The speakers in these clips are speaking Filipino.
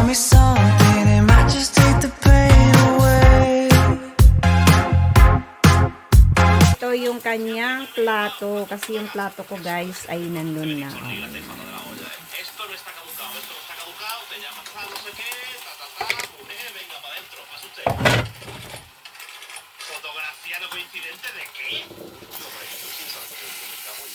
me something, it might just take the pain away. Ito yung kanyang plato. Kasi yung plato ko guys ay nandun na. Esto no está caducado, esto no está caducado, te llamas a no sé qué, mujer, venga para adentro, pasa usted. Fotografía no coincidente de qué?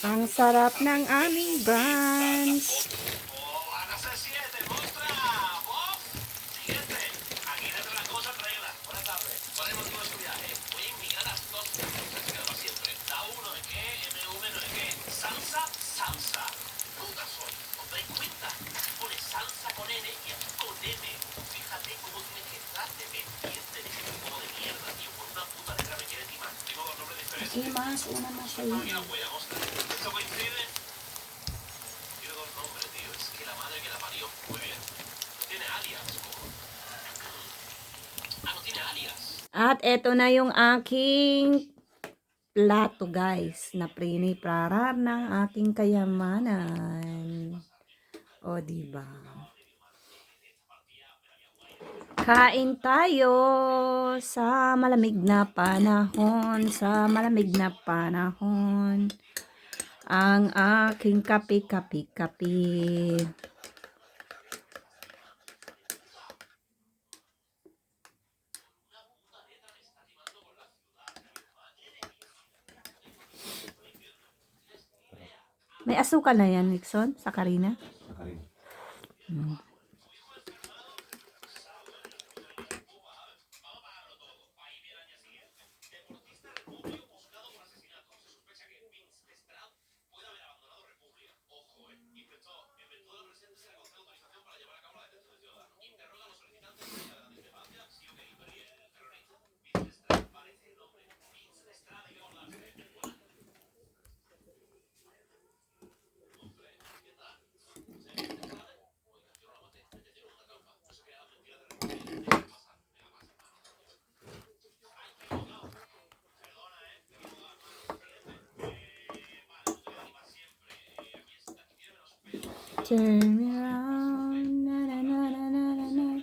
Ang sarap ng aming brunch. Oh, Ana C7, mostra, vos, siguiente. Aquí dentro las cosas traídas. Buenas tardes. ¿Cuál es el motivo de su viaje? Voy a emigrar a Escocia. Se queda para siempre. Da uno de qué, MV no de qué. Salsa, salsa. Puta soy. ¿Os dais cuenta? Pone salsa con N y aquí con M. Fíjate cómo tiene que entrar de pendiente de ese tipo de mierda, tío. Por una puta letra me quiere timar. Tengo dos nombres diferentes. Y más, una más ahí. Aquí la huella, ostras. ¿Esto coincide? Tiene dos nombres, tío. Es que la madre que la parió. Muy bien. No tiene alias. No tiene alias. At eto na yung aking plato guys. Na priniparar ng aking kayamanan. O diba? Kain tayo sa malamig na panahon. Sa malamig na panahon. Ang aking kape. May asukal na yan, Nixon, sa Karina? Turn me around, na na na na na na na.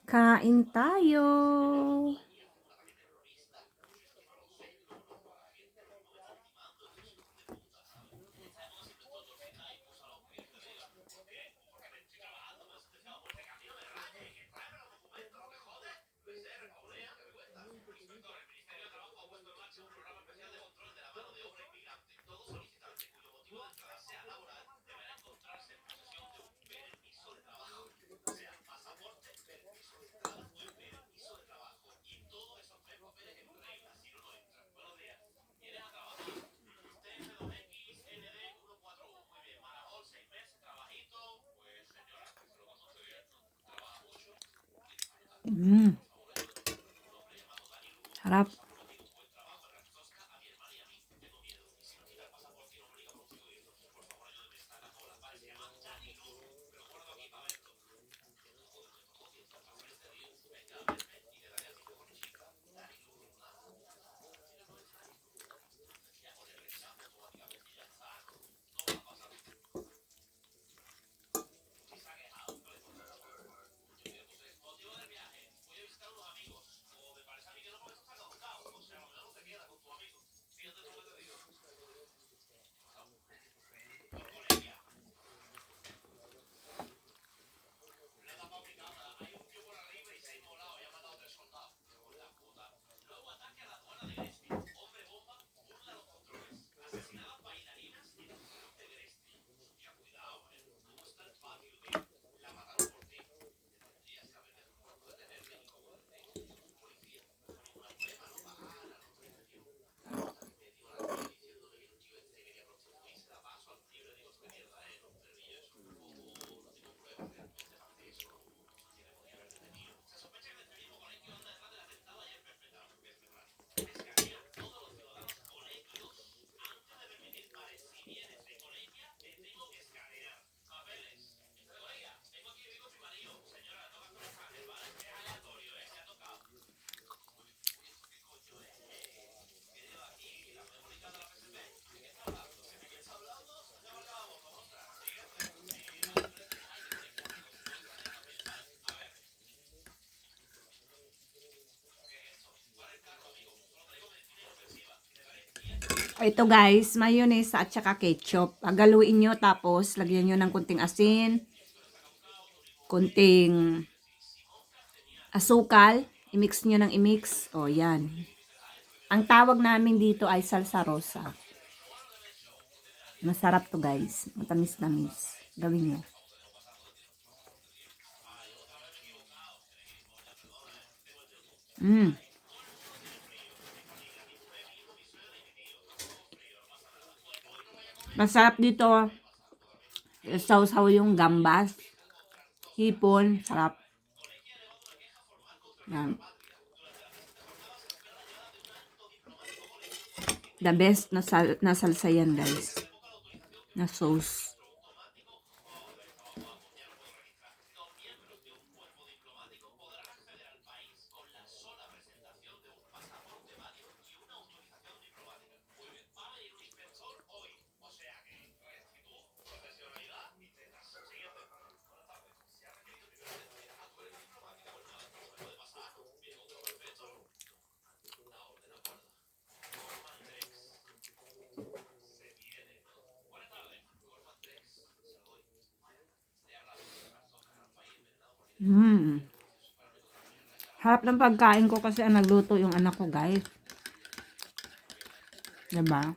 Kain tayo. Harap. Ito guys, mayonnaise at saka ketchup. Pagaluin nyo tapos lagyan nyo ng kunting asin, kunting asukal. I-mix nyo ng i-mix. O yan. Ang tawag namin dito ay salsa rosa. Masarap to guys. Matamis-tamis. Gawin nyo. Masarap dito. Sausaw yung gambas. Hipon. Sarap. Yan. The best na salsa yan guys. Na sauce. Harap ng pagkain ko kasi ang nagluto yung anak ko guys. Diba?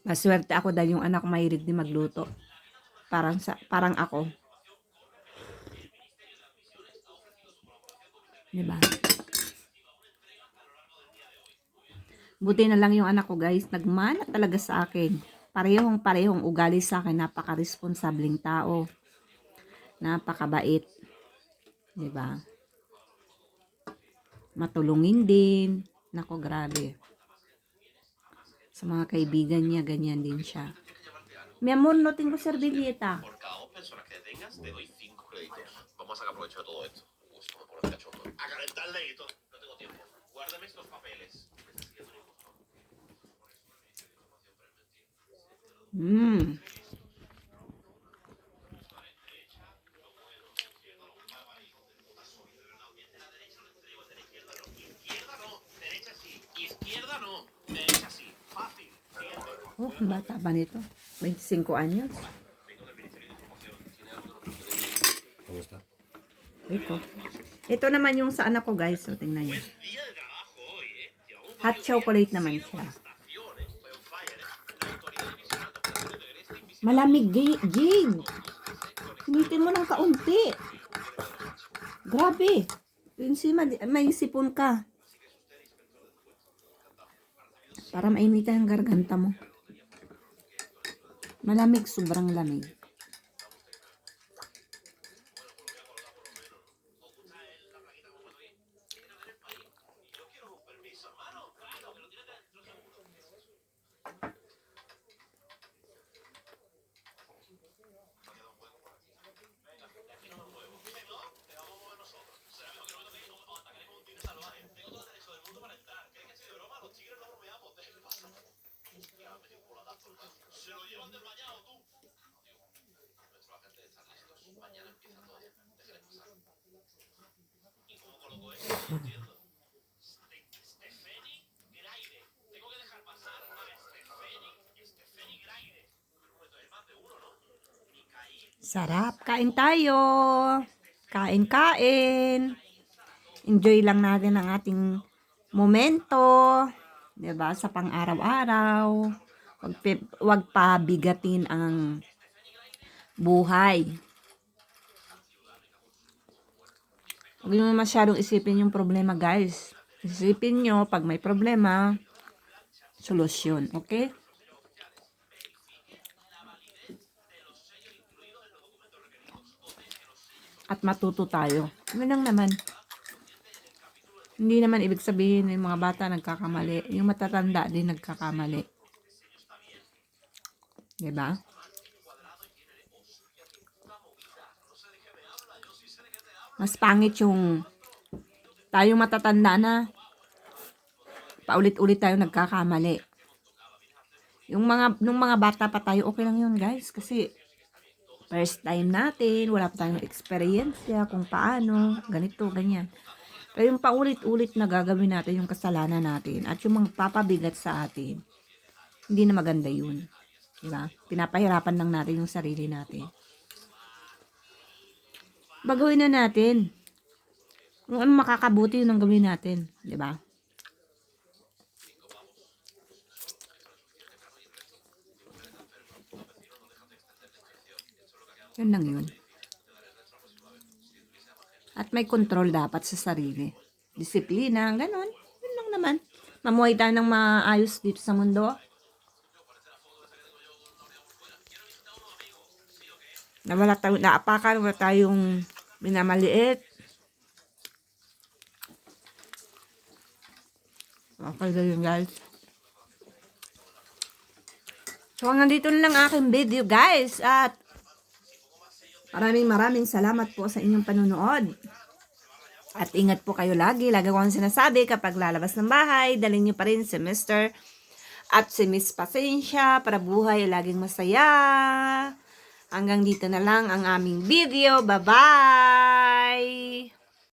Maswerte ako dahil yung anak ko mahilig din magluto. Parang ako. Diba? Buti na lang yung anak ko guys. Nagmana talaga sa akin. Parehong ugali sa akin. Napaka-responsabling tao. Napakabait. Diba? Matulungin din. Nako, grabe. Sa mga kaibigan niya, ganyan din siya. Mi amor, no tengo servilleta. Por cada 2 personas que tengas, te doy 5 créditos. Vamos a sacar provecho de todo esto. Uy, esto me pone cachondo. A calentar leíto. No tengo tiempo. Guárdame estos papeles. Izquierda no, derecha sí. Fácil. Oh, bata pa nito. 25 anyos. ¿Cómo está? Rico. Ito naman yung sa anak ko guys. So, tingnan nyo. Hot chocolate naman siya. Malamig, Jade. Hinitin mo ng kaunti. Grabe. May sipon ka. Para mainitan ang garganta mo. Malamig, sobrang lamig. Se lo llevan del bañado, tú. Nuestro agente está listo. Mañana empieza todo. Déjale pasar. ¿Y cómo coloco eso? No entiendo. Stefani Graide. Tengo que dejar pasar a Stefani Graide. Pero es más de uno, ¿no? Sarap. Kain tayo. Kain. Enjoy lang natin ang ating momento. Diba? Sa pang-araw-araw. Wag pabigatin ang buhay. Huwag nyo masyadong isipin yung problema, guys. Isipin nyo, pag may problema, solusyon. Okay? At matuto tayo. Yun lang naman. Hindi naman ibig sabihin yung mga bata nagkakamali. Yung matatanda din nagkakamali. Diba? Mas pangit yung tayong matatanda na paulit-ulit tayo nagkakamali. Nung mga bata pa tayo, okay lang yun guys. Kasi first time natin, wala pa tayong experience kung paano, ganito, ganyan. Kaya yung paulit-ulit na gagawin natin yung kasalanan natin at yung magpapabigat sa atin, hindi na maganda yun. Diba? Pinapahirapan lang natin yung sarili natin. Bagawin na natin. Kung ano makakabuti yun ang gawin natin. Diba? Yun lang yun. At may control dapat sa sarili. Disiplina, ganun. Yun lang naman. Mamuhay tayo ng maayos dito sa mundo. Naapakan, wala tayong minamaliit. Okay na yun, guys. So, hanggang dito na lang aking video, guys. At maraming salamat po sa inyong panunood. At ingat po kayo lagi. Lagi ko ang sinasabi kapag lalabas ng bahay, dalhin niyo pa rin si Mr. at si Miss Pasensya para buhay ay laging masaya. Hanggang dito na lang ang aming video. Bye-bye!